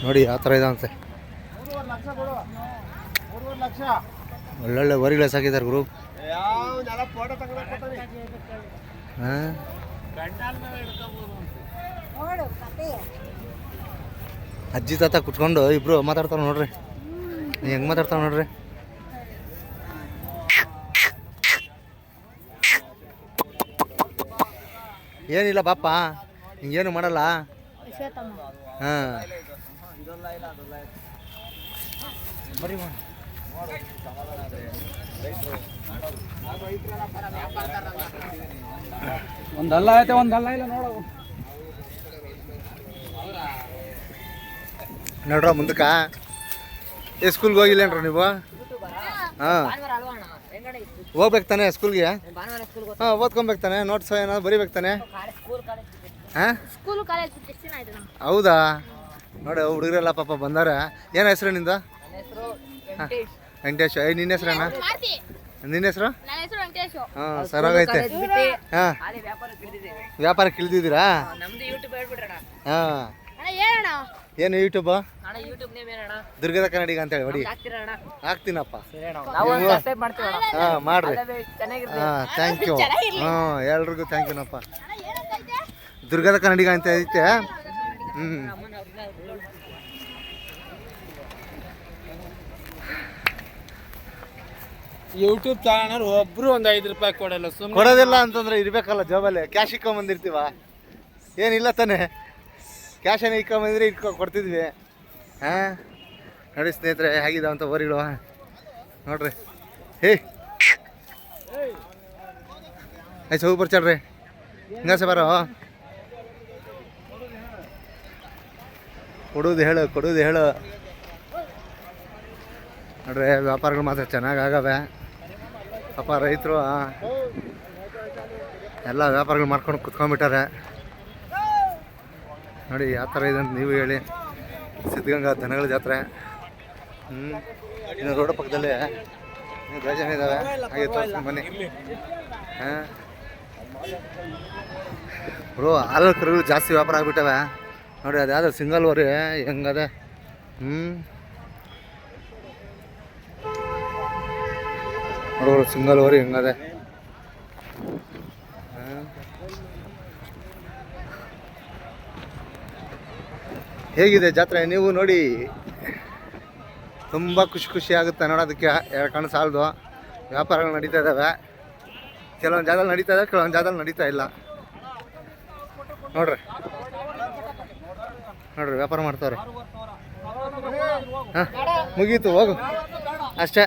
ನೋಡಿ ಯಾವ ಥರ ಇದಂತೆ. ಒಳ್ಳೊಳ್ಳೆ ವರಿಗಳು ಸಾಕಿದ್ದಾರೆ ಗುರು. ಹಾಂ ಅಜ್ಜಿ ತಾತ ಕುತ್ಕೊಂಡು ಇಬ್ರು ಮಾತಾಡ್ತಾವ ನೋಡ್ರಿ. ಹೆಂಗೆ ಮಾತಾಡ್ತಾವ ನೋಡ್ರಿ. ಏನಿಲ್ಲ ಬಾಪ, ಹಿಂಗೇನು ಮಾಡಲ್ಲ. ಹಾಂ ಬರೀ ಒಂದಲ್ಲ ಐತೆ ಒಂದಲ್ಲ ಇಲ್ಲ ನೋಡು ನೋಡ್ರ ಮುಂದಕ್ಕ. ಸ್ಕೂಲ್ಗೆ ಹೋಗಿಲ್ಲೇನ್ರ ನೀವು? ಹಾಂ ಹೋಗ್ಬೇಕು ತಾನೆ ಸ್ಕೂಲ್ಗೆ? ಹಾಂ ಓದ್ಕೊಬೇಕು ತಾನೆ, ನೋಟ್ಸ್ ಏನಾದ್ರು ಬರೀಬೇಕು ತಾನೆ. ಹಾಂ ಹೌದಾ? ನೋಡಿ ಹುಡುಗರೆಲ್ಲ ಪಾಪ ಬಂದಾರ. ಏನು ಹೆಸರು ನಿಂದು? ಹಾಂ ವೆಂಕಟೇಶ್. ನಿನ್ನ ಹೆಸ್ರೇನ? ನಿನ್ನ ಹೆಸರು? ಹಾಂ ಸರಾಗೈತೆ. ಹಾಂ ವ್ಯಾಪಾರಕ್ಕೆ ಇಳಿದಿದ್ದೀರಾ? ಹಾಂ ಏನು ಯೂಟ್ಯೂಬ್? ದುರ್ಗದ ಕನ್ನಡಿಗ ಅಂತ ಹೇಳಿ ಹೊಡಿ. ಹಾಕ್ತೀನಪ್ಪ. ಹಾಂ ಮಾಡ್ರಿ. ಹಾಂ ಥ್ಯಾಂಕ್ ಯು. ಹಾಂ ಎಲ್ರಿಗೂ ಥ್ಯಾಂಕ್ ಯುನಪ್ಪ. ದುರ್ಗದ ಕನ್ನಡಿಗ ಅಂತ ಐತೆ. ಯೂಟ್ಯೂಬ್ ಚಾನಲ್ ಒಬ್ರು ಒಂದು 5 ರೂಪಾಯಿ ಕೊಡಲ್ಲ. ಕೊಡೋದಿಲ್ಲ ಅಂತಂದ್ರೆ ಇರ್ಬೇಕಲ್ಲ ಜೋಬಲ್ಲಿ. ಕ್ಯಾಶ್ ಇಕ್ಕೊಂಬಂದಿರ್ತೀವ, ಏನಿಲ್ಲ ತಾನೆ. ಕ್ಯಾಶನ್ನು ಇಕ್ಕೊಂಬಂದ್ರೆ ಕೊಡ್ತಿದ್ವಿ. ಹಾಂ ನೋಡಿ ಸ್ನೇಹಿತರೆ ಹೇಗಿದಾವಂತ ವರಿಗಳು ನೋಡ್ರಿ. ಹೇ ಆಯ್ತು ಹೋಗಿ ಬರ್ಚಾಡ್ರಿ. ಹಿಂಗಾಸೆ ಬರೋ ಕೊಡೋದು ಹೇಳು ನೋಡ್ರಿ. ವ್ಯಾಪಾರಗಳು ಮಾತ್ರ ಚೆನ್ನಾಗಿ ಆಗವೆ ಪಾಪ. ರೈತರು ಎಲ್ಲ ವ್ಯಾಪಾರಗಳು ಮಾಡ್ಕೊಂಡು ಕುತ್ಕೊಂಡ್ಬಿಟ್ಟಾರೆ ನೋಡಿ. ಯಾವ ಥರ ಇದೆ ಅಂತ ನೀವು ಹೇಳಿ. ಸಿದ್ಧಗಂಗಾ ದನಗಳ ಜಾತ್ರೆ. ಇನ್ನು ರೋಡ್ ಪಕ್ಕದಲ್ಲಿ ಜನ ಇದ್ದಾವೆ, ಹಾಗೆ ತೋರಿಸ್ಕೊಂಡು ಬನ್ನಿ. ಹಾಂ ಬ್ರೋ ಹಾಲು ಕರುಗಳು ಜಾಸ್ತಿ ವ್ಯಾಪಾರ ಆಗಿಬಿಟ್ಟವೆ ನೋಡಿ. ಅದು ಯಾವ್ದು ಸಿಂಗಲ್ ವರಿ ಹೆಂಗದೆ. ನೋಡೋರು ಸಿಂಗಲ್ ವರಿ ಹೆಂಗದೆ. ಹೇಗಿದೆ ಜಾತ್ರೆ ನೀವು ನೋಡಿ. ತುಂಬ ಖುಷಿ ಆಗುತ್ತೆ ನೋಡೋದಕ್ಕೆ. 2 ಕಣ್ಣು ಸಾಲದು. ವ್ಯಾಪಾರಗಳು ನಡೀತಾ ಇದ್ದಾವೆ. ಕೆಲವೊಂದು ಜಾಗದಲ್ಲಿ ನಡೀತಾ ಇದೆ, ಕೆಲವೊಂದು ಜಾಗದಲ್ಲಿ ನಡೀತಾ ಇಲ್ಲ ನೋಡ್ರಿ. ವ್ಯಾಪಾರ ಮಾಡ್ತಾವ್ರೆ. ಹಾಂ ಮುಗೀತು ಹೋಗು ಅಷ್ಟೇ.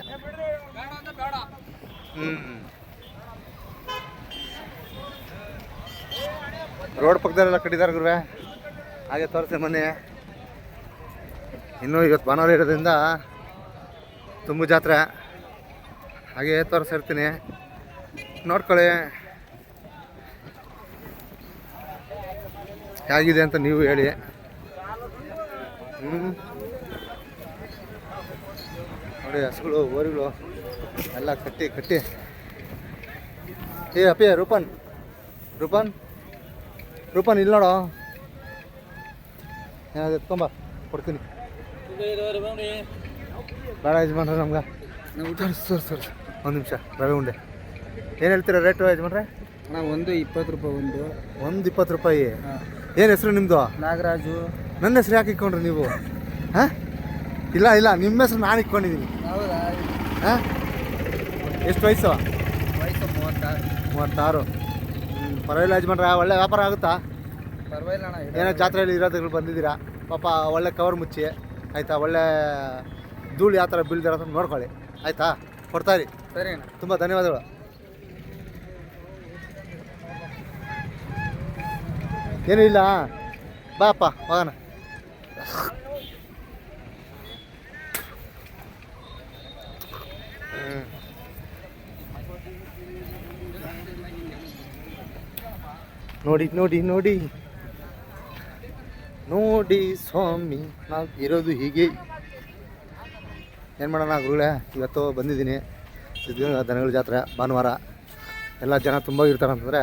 ರೋಡ್ ಪಕ್ಕದಲ್ಲೆಲ್ಲ ಕಟ್ಟಿದ್ದಾರೆ ಗುರುವೆ. ಹಾಗೆ ತೋರಿಸಿ ಮೊನ್ನೆ. ಇನ್ನೂ ಇವತ್ತು ಭಾನುವಾರ ಇರೋದ್ರಿಂದ ತುಂಬ ಜಾತ್ರೆ. ಹಾಗೆ ತೋರಿಸಿರ್ತೀನಿ ನೋಡ್ಕೊಳ್ಳಿ ಹೇಗಿದೆ ಅಂತ ನೀವು ಹೇಳಿ. ನೋಡಿ ಹಸುಗಳು ಓರಿಗಳು ಎಲ್ಲ ಕಟ್ಟಿ. ಏ ಅಪ್ಪಿ ರೂಪನ್ ಇಲ್ಲಿ ನೋಡೋ. ಏನಾದ್ರು ಎತ್ಕೊಂಬ ಕೊಡ್ತೀನಿ. ಬೇಡ ಯಜಮಾನ್ರೆ ನಮ್ಗೆ ಸರ್ ಒಂದು ನಿಮಿಷ. ರವೆ ಉಂಡೆ ಏನು ಹೇಳ್ತೀರಾ ರೇಟು ಯಜಮಾನ್ರೆ? ಒಂದು 20 ರೂಪಾಯಿ. ಒಂದು 20 ರೂಪಾಯಿ. ಏನು ಹೆಸರು ನಿಮ್ಮದು? ನಾಗರಾಜು. ನನ್ನ ಹೆಸರು ಯಾಕೆ ಇಕ್ಕೊಂಡ್ರಿ ನೀವು? ಹಾಂ ಇಲ್ಲ ನಿಮ್ಮ ಹೆಸರು ನಾನು ಇಕ್ಕೊಂಡಿದ್ದೀನಿ. ಹೌದಾ? ಹಾಂ ಎಷ್ಟು ವಯಸ್ಸು? 36. ಪರವಾಗಿಲ್ಲ ಯಜಮಾನ್ರೆ. ಒಳ್ಳೆ ವ್ಯಾಪಾರ ಆಗುತ್ತಾ? ಪರವಾಗಿಲ್ಲ ಅಣ್ಣ. ಏನೋ ಜಾತ್ರೆಯಲ್ಲಿ ಇರೋದುಗಳು ಬಂದಿದ್ದೀರಾ ಪಾಪ. ಒಳ್ಳೆ ಕವರ್ ಮುಚ್ಚಿ ಆಯಿತಾ. ಒಳ್ಳೆ ಧೂಳು ಯಾವ ಥರ ಬೀಳ್ದಿರೋ ಅಂತ ನೋಡ್ಕೊಳ್ಳಿ ಆಯಿತಾ. ಕೊಡ್ತಾಯಿರಿ. ಸರಿ ಅಣ್ಣ, ತುಂಬ ಧನ್ಯವಾದಗಳು. ಏನೂ ಇಲ್ಲ ಬಾಪ್ಪ ಹೋಗೋಣ. ನೋಡಿ ಸ್ವಾಮಿ ನಾವು ಇರೋದು ಹೀಗೆ. ಏನು ಮಾಡೋಣ ಗುರುಗಳೇ, ಇವತ್ತು ಬಂದಿದ್ದೀನಿ ಸಿದ್ಧಗಂಗಾ ದನಗಳ ಜಾತ್ರೆ ಭಾನುವಾರ. ಎಲ್ಲ ಜನ ತುಂಬ ಇರ್ತಾರಂತಂದರೆ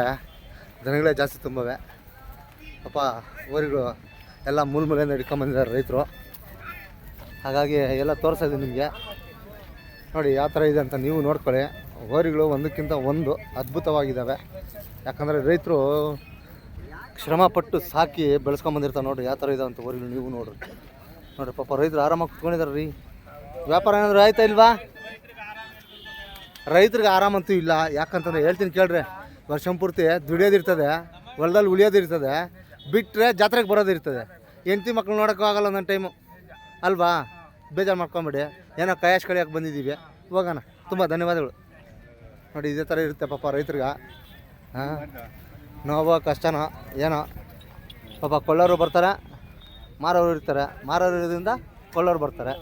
ದನಗಳೇ ಜಾಸ್ತಿ ತುಂಬವೆ ಪಾಪ. ಊರುಗಳು ಎಲ್ಲ ಮೂಲೆಯಿಂದ ಹಿಡ್ಕೊಂಬಂದಿದ್ದಾರೆ ರೈತರು. ಹಾಗಾಗಿ ಎಲ್ಲ ತೋರಿಸೋದು ನಿಮಗೆ ನೋಡಿ ಯಾವ ಥರ ಇದೆ ಅಂತ ನೀವು ನೋಡ್ಕೊಳ್ಳಿ. ಹೋರಿಗಳು ಒಂದಕ್ಕಿಂತ ಒಂದು ಅದ್ಭುತವಾಗಿದ್ದಾವೆ. ಯಾಕಂದರೆ ರೈತರು ಶ್ರಮಪಟ್ಟು ಸಾಕಿ ಬೆಳೆಸ್ಕೊಂಬಂದಿರ್ತಾರೆ. ನೋಡಿರಿ ಯಾವ ಥರ ಇದೆ ಅಂತ ಹೋರಿಗಳು ನೀವು ನೋಡ್ರಿ. ನೋಡಿರಿ ಪಾಪ ರೈತರು ಆರಾಮಾಗಿ ಕುತ್ಕೊಂಡಿದ್ದಾರೆ ರೀ. ವ್ಯಾಪಾರ ಏನಾದರೂ ಆಯ್ತಾ ಇಲ್ವಾ? ರೈತರಿಗೆ ಆರಾಮಂತೂ ಇಲ್ಲ. ಯಾಕಂತಂದ್ರೆ ಹೇಳ್ತೀನಿ ಕೇಳ್ರಿ, ವರ್ಷ ಪೂರ್ತಿ ದುಡಿಯೋದಿರ್ತದೆ, ಹೊಲದಲ್ಲಿ ಉಳಿಯೋದಿರ್ತದೆ, ಬಿಟ್ಟರೆ ಜಾತ್ರೆಗೆ ಬರೋದಿರ್ತದೆ. ಹೆಂಡತಿ ಮಕ್ಳು ನೋಡೋಕ್ಕೂ ಆಗಲ್ಲ ಒಂದೊಂದು ಟೈಮು ಅಲ್ವಾ? ಬೇಜಾರು ಮಾಡ್ಕೊಂಬಿಡಿ. ಏನೋ ಕಯಾಶ್ ಕಳಿಯೋಕೆ ಬಂದಿದ್ದೀವಿ, ಹೋಗೋಣ. ತುಂಬ ಧನ್ಯವಾದಗಳು. ನೋಡಿ ಇದೇ ಥರ ಇರುತ್ತೆ ಪಾಪ ರೈತರಿಗೆ. ಹಾಂ, ನೋವು ಕಷ್ಟನೋ ಏನೋ ಪಾಪ. ಕೊಳ್ಳೋರು ಬರ್ತಾರೆ, ಮಾರೋರು ಇರ್ತಾರೆ. ಮಾರೋರು ಇರೋದ್ರಿಂದ ಕೊಳ್ಳೋರು ಬರ್ತಾರೆ.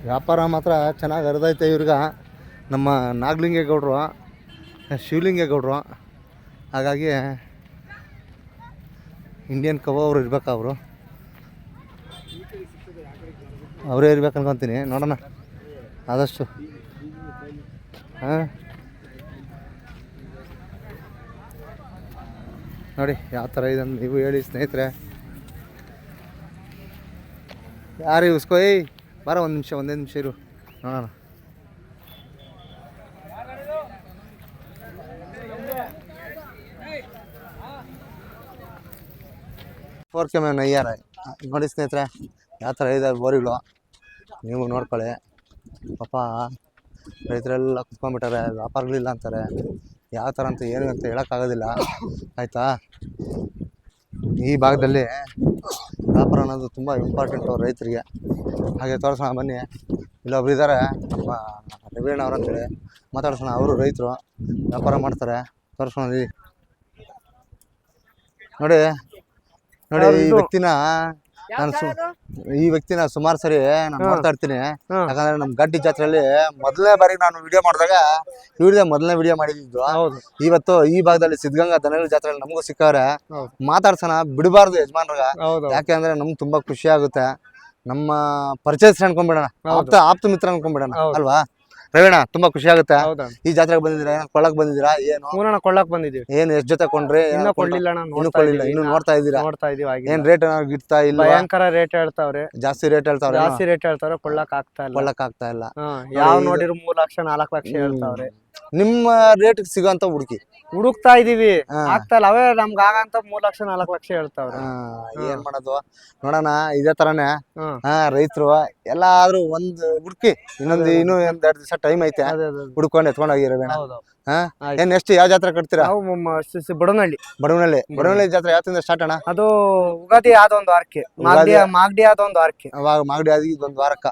ವ್ಯಾಪಾರ ಮಾತ್ರ ಚೆನ್ನಾಗಿ ಹರಿದೈತೆ ಇವ್ರಿಗೆ. ನಮ್ಮ ನಾಗಲಿಂಗೇಗೌಡರು, ಶಿವಲಿಂಗೇಗೌಡರು. ಹಾಗಾಗಿ ಇಂಡಿಯನ್ ಕವ ಅವರು ಇರ್ಬೇಕು. ಅವರೇ ಇರ್ಬೇಕು ಅನ್ಕೊತೀನಿ. ನೋಡೋಣ ಆದಷ್ಟು. ಹಾಂ, ನೋಡಿ ಯಾವ ಥರ ಇದೆ ಅಂತ ನೀವು ಹೇಳಿ ಸ್ನೇಹಿತರೆ. ಯಾರು ಉಸ್ಕೋಯ್ ಬಾರ, ಒಂದೇ ನಿಮಿಷ ಇರು, ನೋಡೋಣ. ಫೋರ್ಕೆ ಮ್ಯಾಮ್ ನಯ್ಯಾರ ನೋಡಿ ಸ್ನೇಹಿತರೆ ಯಾವ ಥರ ಇದೆ ಬೋರಿಗಳು, ನೀವು ನೋಡ್ಕೊಳ್ಳಿ. ಪಾಪ ರೈತರೆಲ್ಲ ಕುತ್ಕೊಂಡ್ಬಿಟ್ಟಾರೆ, ವ್ಯಾಪಾರಗಳಿಲ್ಲ ಅಂತಾರೆ. ಯಾವ ಥರ ಅಂತ ಏನು ಅಂತ ಹೇಳೋಕ್ಕಾಗೋದಿಲ್ಲ ಆಯಿತಾ. ಈ ಭಾಗದಲ್ಲಿ ವ್ಯಾಪಾರ ಅನ್ನೋದು ತುಂಬ ಇಂಪಾರ್ಟೆಂಟು ರೈತರಿಗೆ. ಹಾಗೆ ತೋರಿಸೋಣ ಬನ್ನಿ. ಇಲ್ಲೊಬ್ರು ಇದ್ದಾರೆ ನಮ್ಮ ರವೀಣ ಅವ್ರು ಅಂತೇಳಿ, ಮಾತಾಡ್ಸೋಣ. ಅವರು ರೈತರು, ವ್ಯಾಪಾರ ಮಾಡ್ತಾರೆ. ತೋರಿಸೋಣ ನೋಡಿ. ನೋಡಿ ಈ ವ್ಯಕ್ತಿನ ಸುಮಾರು ಸರಿ ನಾನು ನೋಡ್ತಾ ಇರ್ತೀನಿ. ಯಾಕಂದ್ರೆ ನಮ್ ಗಡ್ಡಿ ಜಾತ್ರೆಯಲ್ಲಿ ಮೊದಲನೇ ಬಾರಿ ನಾನು ವಿಡಿಯೋ ಮಾಡಿದಾಗ ಇವ್ರದೇ ಮೊದಲನೇ ವಿಡಿಯೋ ಮಾಡಿದ್ದು. ಇವತ್ತು ಈ ಭಾಗದಲ್ಲಿ ಸಿದ್ಧಗಂಗಾ ದನಗಳ ಜಾತ್ರೆಯಲ್ಲಿ ನಮಗೂ ಸಿಕ್ಕವ್ರೆ. ಮಾತಾಡ್ಸೋಣ, ಬಿಡಬಾರ್ದು ಯಜಮಾನ್ರಾಗ. ಯಾಕೆ ಅಂದ್ರೆ ನಮ್ಗೆ ತುಂಬಾ ಖುಷಿ ಆಗುತ್ತೆ. ನಮ್ಮ ಪರಿಚಯ ಅನ್ಕೊಂಡ್ಬಿಡೋಣ, ಆಪ್ತ ಮಿತ್ರ ಅನ್ಕೊಂಡ್ಬಿಡೋಣ ಅಲ್ವಾ ರವೀಣ? ತುಂಬಾ ಖುಷಿ ಆಗುತ್ತೆ. ಈ ಜಾತ್ರೆಗೆ ಬಂದಿದ್ದೀರಾ? ಕೊಳ್ಳಕ್ ಬಂದಿದ್ದೀರಾ? ಏನು ಕೊಳ್ಳಕ್ ಬಂದಿದ್ದೀವಿ. ಏನು ಎಷ್ಟು ಜೊತೆ ಕೊಂಡ್ರಿ? ಇನ್ನು ಕೊಳ್ಳಿಲ್ಲ, ಇನ್ನು ನೋಡ್ತಾ ಇದ್ದೀರಾ? ಏನ್ ರೇಟ್ ಗಿಡ್ತಾ ಇಲ್ಲ? ಭಯಂಕರ ರೇಟ್ ಹೇಳ್ತಾವ್ರೆ, ಜಾಸ್ತಿ ರೇಟ್ ಹೇಳ್ತಾವ್ರೆ. ಕೊಳ್ಳಕ್ ಆಗ್ತಾ ಇಲ್ಲ. ಯಾವ ನೋಡಿದ್ರು 3 ಲಕ್ಷ 4 ಲಕ್ಷ ಹೇಳ್ತಾವ್ರೆ. ನಿಮ್ಮ ರೇಟ್ ಸಿಗೋಂತ ಹುಡುಕ್ತಾ ಇದೀವಿ, ಆಗ್ತಾ ಇಲ್ಲ. ಅವೇ ನಮ್ಗೆ ಆಗಂತ 3 ಲಕ್ಷ 4 ಲಕ್ಷ ಹೇಳ್ತಾವ್ರೆ. ಏನ್ ಮಾಡೋದು ನೋಡೋಣ. ಇದೇ ತರಾನೇ ರೈತರು ಎಲ್ಲಾದ್ರೂ ಒಂದ್ ಹುಡುಕಿ ಇನ್ನೂ 1-2 ದಿವಸ ಟೈಮ್ ಐತೆ, ಹುಡ್ಕೊಂಡು ಎತ್ಕೊಂಡೋಗಿರ. ಏನ್ ಎಷ್ಟು ಯಾವ ಜಾತ್ರೆ ಕಟ್ತೀರಾ? ಬಡವನಹಳ್ಳಿ ಜಾತ್ರೆ ಯಾವತ್ತಿಂದ ಸ್ಟಾರ್ಟ್ ಅಣ್ಣ? ಅದು ಉಗಾದಿ ಆದ ಒಂದು ವಾರಕ್ಕೆ, ಮಾಗಡಿ ಆದ ಒಂದು ವಾರಕ್ಕೆ. ಅವಾಗ ಮಾಗಡಿ ಆದ ಇದೊಂದು ವಾರಕ್ಕ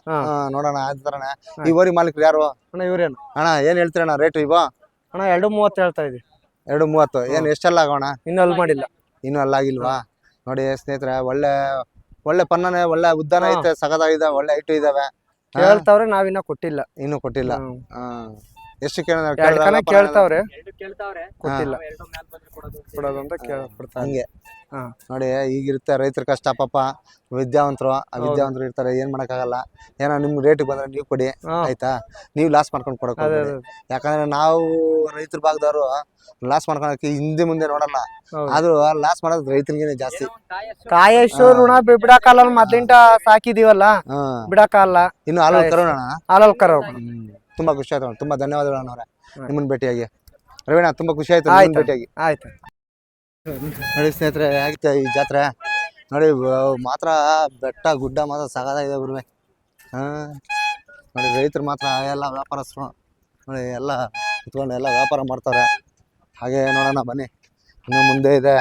ನೋಡೋಣ. ಅದೇ ತರನೇ ಈ ಓರಿ ಮಾಲೀಕರು ಯಾರು ಅಣ್ಣ? ಇವ್ರೇನು ಅಣ್ಣ? ಏನ್ ಹೇಳ್ತೀರಣ್ಣ ರೇಟ್? ಇವ ಅಣ್ಣ 2.30 ಹೇಳ್ತಾ ಇದೀವಿ. 2.30. ಏನ್ ಎಷ್ಟೆಲ್ಲ ಆಗೋಣ? ಇನ್ನೂ ಅಲ್ಲಾಗಿಲ್ವಾ? ನೋಡಿ ಸ್ನೇಹಿತರೆ, ಒಳ್ಳೆ ಪನ್ನನೆ, ಒಳ್ಳೆ ಉದ್ದಾನ ಐತೆ, ಸಗದಾಗಿದೆ, ಒಳ್ಳೆ ಐಟು ಇದಾವೆ. ಹೇಳ್ತಾವ್ರೆ, ನಾವಿನ್ನ ಕೊಟ್ಟಿಲ್ಲ. ಇನ್ನೂ ಕೊಟ್ಟಿಲ್ಲ. ಎಷ್ಟು ಕೇಳ್ತಾವ್ರೆ, ಕೊಟ್ಟಿಲ್ಲ. ಹಂಗೆ ನೋಡಿ ಈಗಿರುತ್ತೆ ರೈತರ ಕಷ್ಟ. ಪಾಪ ವಿದ್ಯಾವಂತರು ಅವಿದ್ಯಾವಂತರು ಇರ್ತಾರೆ, ಏನ್ ಮಾಡಕ್ಕಾಗಲ್ಲ. ಏನೋ ನಿಮ್ ರೇಟ್ ಬಂದ್ರೆ ನೀವು ಕೊಡಿ ಆಯ್ತಾ. ನೀವು ಲಾಸ್ ಮಾಡ್ಕೊಂಡು ಕೊಡಕ್ ಹೋಗ್ಬೇಡಿ. ಯಾಕಂದ್ರೆ ನಾವು ರೈತರ ಭಾಗದವರು ಲಾಸ್ ಮಾಡ್ಕೊಳಕ್ಕೆ ಹಿಂದೆ ಮುಂದೆ ನೋಡಲ್ಲ. ಆದ್ರೂ ಲಾಸ್ ಮಾಡೋದು ರೈತರಿಗೇನೆ ಜಾಸ್ತಿ. ಕಾಯಷ್ಟು ಋಣ ಬಿಡಾಕಲ್ಲ, ಮೊದ್ಲಿಂದ ಸಾಕಿದೀವಲ್ಲ, ಬಿಡಾಕಲ್ಲ. ಇನ್ನು ಹಾಲಲ್ ಕರ ತುಂಬಾ ಖುಷಿ ಆಯ್ತು. ತುಂಬಾ ಧನ್ಯವಾದಗಳು ಅಣ್ಣವ್ರೆ ನಿಮ್ಮನ್ನ ಭೇಟಿಯಾಗಿ. ರವೀಣ ತುಂಬಾ ಖುಷಿ ಆಯ್ತು ನಿಮ್ಮನ್ನ ಭೇಟಿಯಾಗಿ. ಆಯ್ತು ನೋಡಿ ಸ್ನೇಹಿತರೆ, ಆಗಿತ್ತು ಈ ಜಾತ್ರೆ. ನೋಡಿ ಮಾತ್ರ ಬೆಟ್ಟ ಗುಡ್ಡ ಮಾತ್ರ ಸಗದಾಗಿದೆ ಗುರುವೆ. ನೋಡಿ ರೈತರು ಮಾತ್ರ ಎಲ್ಲ ವ್ಯಾಪಾರಸ್ಥರು ನೋಡಿ ಎಲ್ಲ ಕುತ್ಕೊಂಡು ಎಲ್ಲ ವ್ಯಾಪಾರ ಮಾಡ್ತಾರೆ. ಹಾಗೆ ನೋಡೋಣ ಬನ್ನಿ, ಇನ್ನು ಮುಂದೆ ಇದೆ.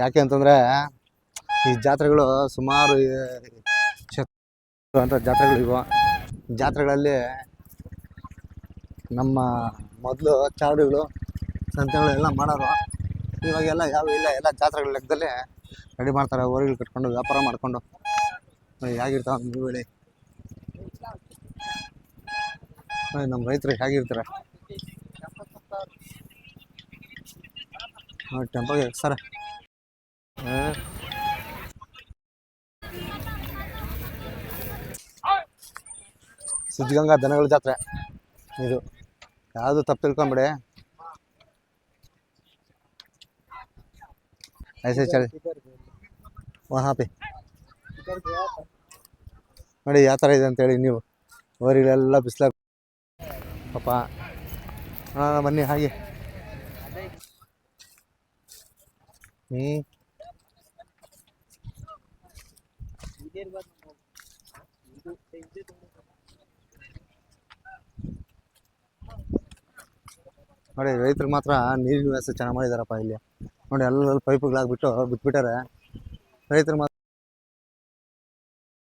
ಯಾಕೆ ಅಂತಂದ್ರೆ ಈ ಜಾತ್ರೆಗಳು ಸುಮಾರು ಅಂತ ಜಾತ್ರೆಗಳು ಇವು. ಜಾತ್ರೆಗಳಲ್ಲಿ ನಮ್ಮ ಮೊದಲು ಚಾವಡಿಗಳು ಸಂತೆಗಳು ಎಲ್ಲ ಮಾಡೋರು. ಇವಾಗೆಲ್ಲ ಯಾವ ಇಲ್ಲ, ಎಲ್ಲ ಜಾತ್ರೆಗಳ ಲೆಕ್ಕದಲ್ಲಿ ರೆಡಿ ಮಾಡ್ತಾರೆ. ಊರುಗಳು ಕಟ್ಕೊಂಡು ವ್ಯಾಪಾರ ಮಾಡ್ಕೊಂಡು ಹೇಗಿರ್ತಾವ ನೀವು ಹೇಳಿ. ನಮ್ಮ ರೈತರು ಹೇಗಿರ್ತಾರೆ ನೋಡಿ. ಟೆಂಪೋಗೆ ಸರ್ ಸಿದ್ಧಗಂಗಾ ದನಗಳ ಜಾತ್ರೆ ಇದು. ಯಾವುದು ತಪ್ಪು ತಿಳ್ಕೊಂಬಿಡಿ. ऐसे चल वहाँ पे ನೋಡಿ ಯಾವ ಥರ ಇದೆ ಅಂತೇಳಿ ನೀವು ಓರಿಗಳೆಲ್ಲ ಬಿಸಿಲಾಗ ಪಾಪ ಹಾಂ ಬನ್ನಿ ಹಾಗೆ ನೋಡಿ ರೈತರು ಮಾತ್ರ ನೀರಿನ ವ್ಯವಸ್ಥೆ ಚೆನ್ನಾಗಿ ಮಾಡಿದಾರಪ್ಪ ಇಲ್ಲಿ ನೋಡಿ ಎಲ್ಲ ಪೈಪ್ಗಳಾಗ್ಬಿಟ್ಟು ಬಿಟ್ಬಿಟ್ಟಾರೆ ರೈತರು ಮಾತ್ರ